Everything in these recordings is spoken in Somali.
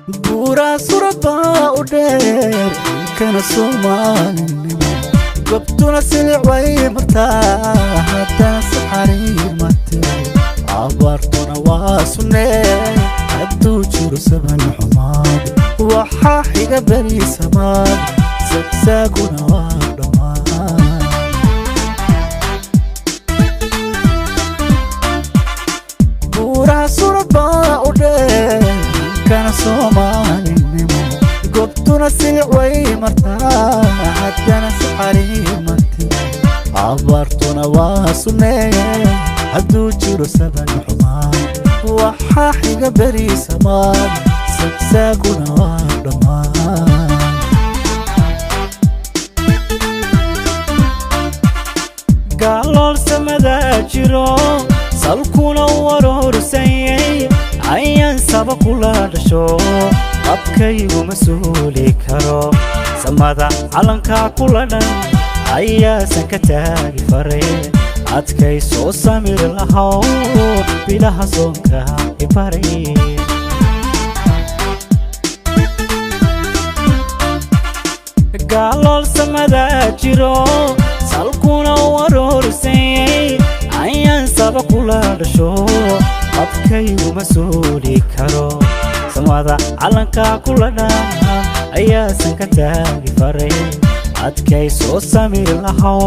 buura suraba u dheer kana Soomaali gobtuna silic way martaa haddana saxariir matee abaartuna waa sunnee hadduu jiro saban xumaad waxaa xiga beri samaad sagsaaguna waa dhammaan buura suraba u dheer kana Soomaali gobtuna silic way martaa haddana saxariir matee abaartuna waa sunnee hadduu jiro saban xumaad waxaa xiga beri samaad sagsaaguna waa dhammaan galool samada jiro salkuna warorsayay ayaan saba kula dhasho abkaygu masuuli karo samada calanka kula dhan ayaasan ka taagi faray adkay soo samir lahaw bilaha soonka ibaray galool samada jiro salkuna warorsayay ayaan saba kula dhasho abkaygu masuuli karo samada calanka kula dhan ayaasan ka taagi faray adkay soo samir lahaw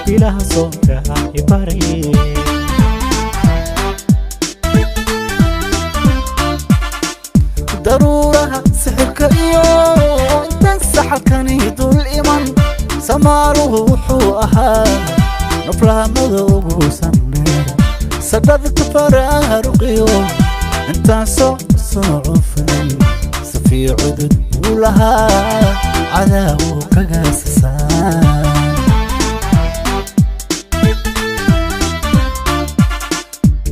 bilaha soonka ibaray daruuraha sixirka iyo intaan saxalkani dul iman samaaruhu wuxuu ahaa naflahamada ugu sameer sadadka faraaruqiyo intaan soo cufay safii cudud buu lahaa cadaawu kagaasasaan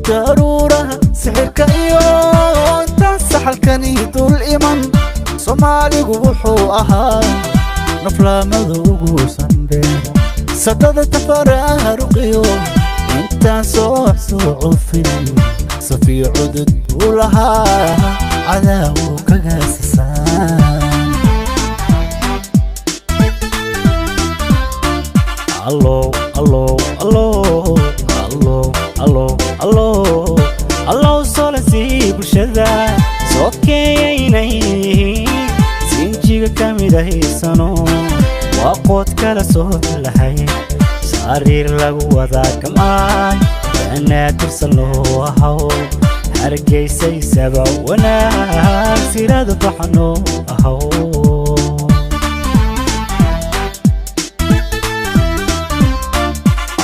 daruuraha sixirka iyo intaan saxalkani dul iman Soomaaligu wuxuu ahaa naflaamada ugu sanbeer sadadka faraaruqiyo intaan soo cufay safii cudud buu lahaa cadaawu kagaasasaan allo allo allo allo allo allo allo solasi bulshada sokeeynay sinjiga kamidaysano waa qood kala soo lahay sariir lagu wada kamaan anaadirsan loo ahaw hargeysay saba wanaag sirada baxno ahaw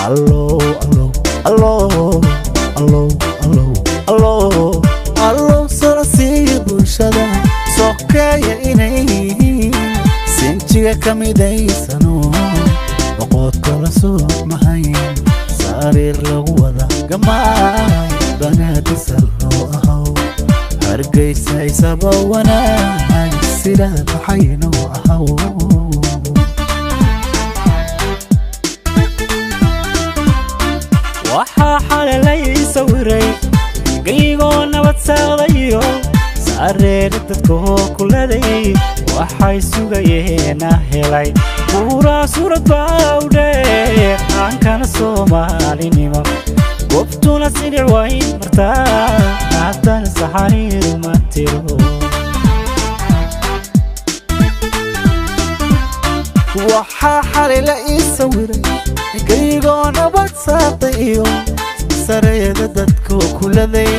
allo allo allo allo allo allo allo solasi bulshada sokeeynay sinjiga kamidaysano waqood kala soo mahay sariir lagu wada gamaay banaadisal loo ahaw hargeysay saba wanaag sirada baxayno ahaw waxaa xalalay sawiray gaygoo nabad saadayo sareer dadkoo kuladay waxay sugayeena helay buura suraba u dheer aan kana Soomaalinimo gobtuna silic way martaa haddana saxariir matiro waxaa xalila ii sawiray gaygoo nabad saadayo sareeda dadkoo kuladay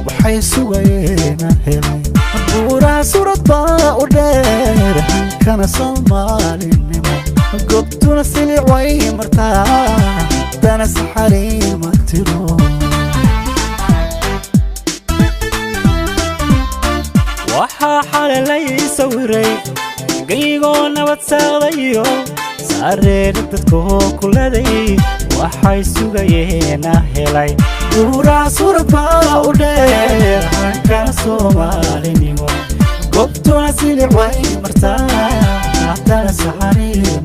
waxay sugayeena helay buura suraba u dheer kana Soomaalinimo gobtuna silic way martaa haddana saxariir matiro waxaa xalalay sawiray gaygoo nabad saadayo sareer dadkoo kuladay waxay sugayeena helay buura suraba u dheer kana Soomaalinimo gobtuna silic way martaa haddana saxariir